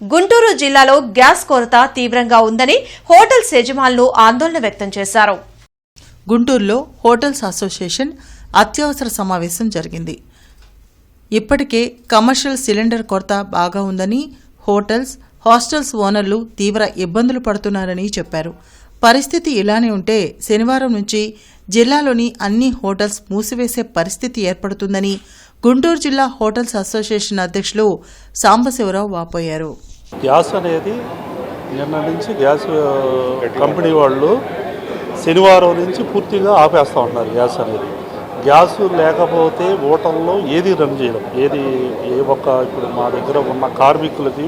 గుంటూరు జిల్లాలో గ్యాస్ కొరత తీవ్రంగా ఉందని హోటల్స్ యజమానులు ఆందోళన వ్యక్తం చేశారు. గుంటూరులో హోటల్స్ అసోసియేషన్ అత్యవసర సమావేశం జరిగింది. ఇప్పటికే కమర్షియల్ సిలిండర్ కొరత బాగా ఉందని, హోటల్స్, హాస్టల్స్ ఓనర్లు తీవ్ర ఇబ్బందులు పడుతున్నారని చెప్పారు. పరిస్థితి ఇలానే ఉంటే శనివారం నుంచి జిల్లాలోని అన్ని హోటల్స్ మూసివేసే పరిస్థితి ఏర్పడుతుందని గుంటూరు జిల్లా హోటల్స్ అసోసియేషన్ అధ్యక్షులు సాంబశివరావు వాపోయారు. గ్యాస్ అనేది నిన్న నుంచి గ్యాస్ కంపెనీ వాళ్ళు శనివారం నుంచి పూర్తిగా ఆపేస్తూ ఉన్నారు. గ్యాస్ అనేది గ్యాస్ లేకపోతే హోటల్లో ఏది రన్ చేయడం, ఏ ఒక్క ఇప్పుడు మా దగ్గర ఉన్న కార్మికులకి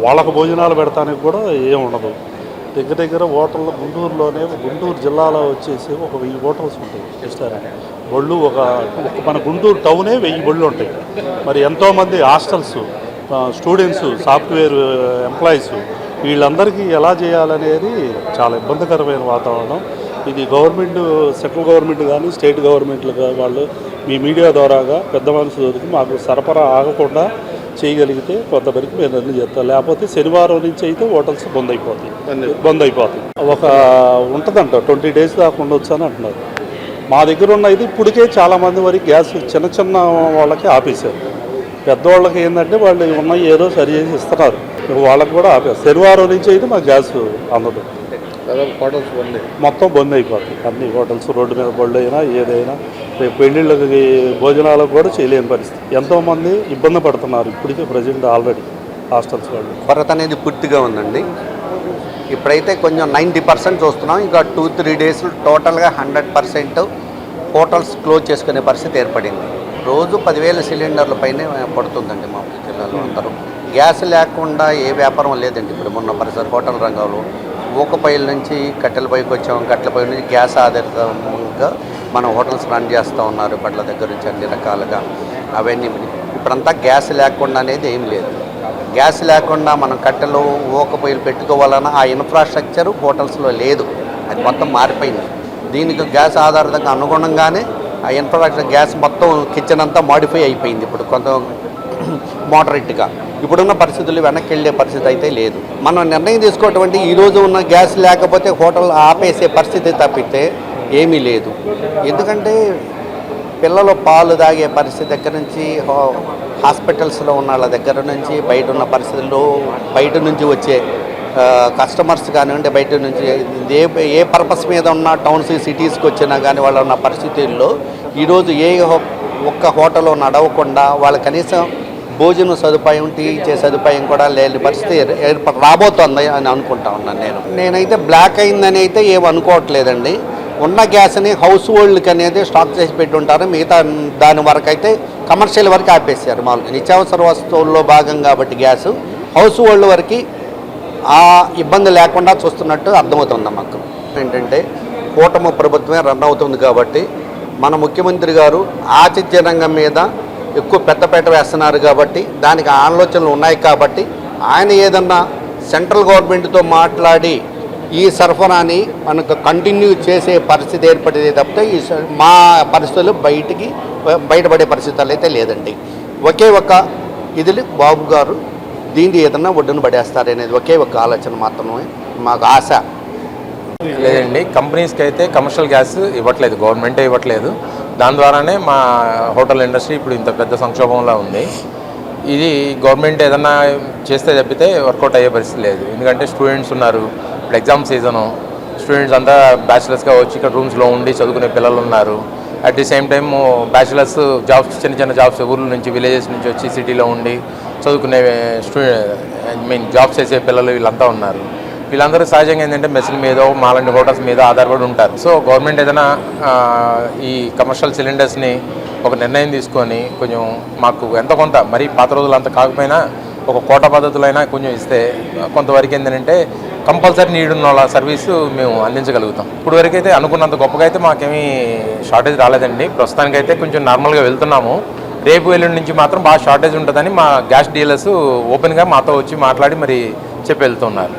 వాళ్ళకు భోజనాలు పెడతానికి కూడా ఏం ఉండదు. దగ్గర హోటల్లో గుంటూరు జిల్లాలో వచ్చేసి ఒక 1000 హోటల్స్ ఉంటాయి. రెస్టారెంట్ బళ్ళు ఒక మన గుంటూరు టౌనే 1000 బళ్ళు ఉంటాయి. మరి ఎంతోమంది హాస్టల్స్ స్టూడెంట్స్, సాఫ్ట్వేర్ ఎంప్లాయీస్ వీళ్ళందరికీ ఎలా చేయాలనేది చాలా ఇబ్బందికరమైన వాతావరణం. ఇది గవర్నమెంట్, సెంట్రల్ గవర్నమెంట్ కానీ స్టేట్ గవర్నమెంట్లు వాళ్ళు మీ మీడియా ద్వారాగా పెద్ద మనుషుల దొరికి మాకు సరఫరా ఆగకుండా చేయగలిగితే కొంతవరకు మేము అన్ని చేస్తాం. లేకపోతే శనివారం నుంచి అయితే హోటల్స్ బంద్ అయిపోతాయి. ఒక ఉంటుందంట 20 days దాకా ఉండొచ్చు అని అంటున్నారు. మా దగ్గర ఉన్న ఇది ఇప్పటికే చాలామంది వరకు గ్యాస్ చిన్న వాళ్ళకి ఆపేశారు. పెద్దవాళ్ళకి ఏంటంటే వాళ్ళు ఉన్నాయి ఏదో సరి చేసి ఇస్తున్నారు, వాళ్ళకి కూడా ఆపేస్తారు. శనివారం నుంచి అయితే మా గ్యాస్ అందదు, హోటల్స్ మొత్తం బంద్ అయిపోతాయి. అన్ని హోటల్స్ రోడ్డు మీద బళ్ళు అయినా ఏదైనా పెళ్ళిళ్ళకి భోజనాలకు కూడా చేయలేని పరిస్థితి. ఎంతోమంది ఇబ్బంది పడుతున్నారు ఇప్పటికే ప్రజెంట్ ఆల్రెడీ హాస్టల్స్ వాళ్ళు. కొరత అనేది పూర్తిగా ఉందండి. ఇప్పుడైతే కొంచెం 90% చూస్తున్నాం. ఇంకా 2-3 days టోటల్గా 100% హోటల్స్ క్లోజ్ చేసుకునే పరిస్థితి ఏర్పడింది. రోజు 10,000 సిలిండర్ల పైనే పడుతుందండి మా జిల్లాలో. అందరూ గ్యాస్ లేకుండా ఏ వ్యాపారం లేదండి. ఇప్పుడు మొన్న పరిసర హోటల్ రంగంలో ఊకపైల నుంచి కట్టెల పైకి వచ్చాం, కట్టెల పై నుంచి గ్యాస్ ఆధారితంగా మనం హోటల్స్ రన్ చేస్తూ ఉన్నారు. బట్ల దగ్గర నుంచి అన్ని రకాలుగా అవన్నీ. ఇప్పుడంతా గ్యాస్ లేకుండా అనేది ఏం లేదు. గ్యాస్ లేకుండా మనం కట్టెలు ఊకపోయిలు పెట్టుకోవాలన్నా ఆ ఇన్ఫ్రాస్ట్రక్చర్ హోటల్స్లో లేదు. అది మొత్తం మారిపోయింది. దీనికి గ్యాస్ ఆధారితంగా అనుగుణంగానే ఆ ఇన్ఫ్రాస్ట్రక్చర్ గ్యాస్ మొత్తం కిచెన్ అంతా మాడిఫై అయిపోయింది. ఇప్పుడు కొంత మోడరేట్గా ఇప్పుడున్న పరిస్థితులు వెనక్కి వెళ్ళే పరిస్థితి అయితే లేదు. మనం నిర్ణయం తీసుకోవటువంటి ఈరోజు ఉన్న గ్యాస్ లేకపోతే హోటల్ ఆపేసే పరిస్థితి తప్పితే ఏమీ లేదు. ఎందుకంటే పిల్లలు పాలు తాగే పరిస్థితి దగ్గర నుంచి, హాస్పిటల్స్లో ఉన్న వాళ్ళ దగ్గర నుంచి, బయట ఉన్న పరిస్థితుల్లో బయట నుంచి వచ్చే కస్టమర్స్ కానివ్వండి, బయట నుంచి ఏ పర్పస్ మీద ఉన్న టౌన్స్ సిటీస్కి వచ్చినా కానీ వాళ్ళు ఉన్న పరిస్థితుల్లో ఈరోజు ఒక్క హోటల్లో నడవకుండా వాళ్ళ కనీసం భోజనం సదుపాయం, టీ ఇచ్చే సదుపాయం కూడా లేని పరిస్థితి రాబోతోంది అని అనుకుంటా ఉన్నాను. నేనైతే బ్లాక్ అయిందని అయితే ఏమనుకోవట్లేదండి. ఉన్న గ్యాస్ని హౌస్ హోల్డ్కి అనేది స్టాక్ చేసి పెట్టుంటారు. మిగతా దాని వరకు అయితే కమర్షియల్ వరకు ఆపేశారు. మామూలుగా నిత్యావసర వస్తువుల్లో భాగం కాబట్టి గ్యాస్ హౌస్ హోల్డ్ వరకు ఆ ఇబ్బంది లేకుండా చూస్తున్నట్టు అర్థమవుతుంది మాకు. ఏంటంటే కూటమి ప్రభుత్వమే రన్ అవుతుంది కాబట్టి మన ముఖ్యమంత్రి గారు ఆతిథ్య రంగం మీద ఎక్కువ పెద్దపేట వేస్తున్నారు కాబట్టి, దానికి ఆలోచనలు ఉన్నాయి కాబట్టి ఆయన ఏదన్నా సెంట్రల్ గవర్నమెంట్తో మాట్లాడి ఈ సరఫరాని మనకు కంటిన్యూ చేసే పరిస్థితి ఏర్పడేది తప్పితే మా పరిస్థితులు బయటపడే పరిస్థితులు అయితే లేదండి. ఒకే ఒక ఇది బాబు గారు దీన్ని ఏదన్నా ఒడ్డున పడేస్తారనేది ఒకే ఒక ఆలోచన మాత్రమే మాకు ఆశ. లేదండి, కంపెనీస్కి అయితే కమర్షియల్ గ్యాస్ ఇవ్వట్లేదు, గవర్నమెంటే ఇవ్వట్లేదు. దాని ద్వారానే మా హోటల్ ఇండస్ట్రీ ఇప్పుడు ఇంత పెద్ద సంక్షోభంలో ఉంది. ఇది గవర్నమెంట్ ఏదన్నా చేస్తే తప్పితే వర్కౌట్ అయ్యే పరిస్థితి లేదు. ఎందుకంటే స్టూడెంట్స్ ఉన్నారు, ఇప్పుడు ఎగ్జామ్ సీజను, స్టూడెంట్స్ అంతా బ్యాచిలర్స్గా వచ్చి ఇక్కడ రూమ్స్లో ఉండి చదువుకునే పిల్లలు ఉన్నారు. At the same time bachelors jobs, చిన్న జాబ్స్ ఊర్ల నుంచి, విలేజెస్ నుంచి వచ్చి సిటీలో ఉండి చదువుకునే జాబ్స్ చేసే పిల్లలు వీళ్ళంతా ఉన్నారు. వీళ్ళందరూ సహజంగా ఏంటంటే మెస్ల మీద, మాలాంటి హోటల్స్ మీద ఆధారపడి ఉంటారు. సో గవర్నమెంట్ ఏదైనా ఈ కమర్షియల్ సిలిండర్స్ని ఒక నిర్ణయం తీసుకొని కొంచెం మాకు ఎంత కొంత, మరి పాత రోజులు అంత కాకపోయినా ఒక కోట పద్ధతులైనా కొంచెం ఇస్తే కొంతవరకు ఏంటంటే కంపల్సరీ నీడ్ ఉన్న వాళ్ళ సర్వీసు మేము అందించగలుగుతాం. ఇప్పుడు వరకు అయితే అనుకున్నంత గొప్పగా అయితే మాకేమీ షార్టేజ్ రాలేదండి. ప్రస్తుతానికైతే కొంచెం నార్మల్గా వెళ్తున్నాము. రేపు ఎల్లుండి నుంచి మాత్రం బాగా షార్టేజ్ ఉంటుందని మా గ్యాస్ డీలర్స్ ఓపెన్గా మాతో వచ్చి మాట్లాడి మరి చెప్పి వెళ్తున్నారు.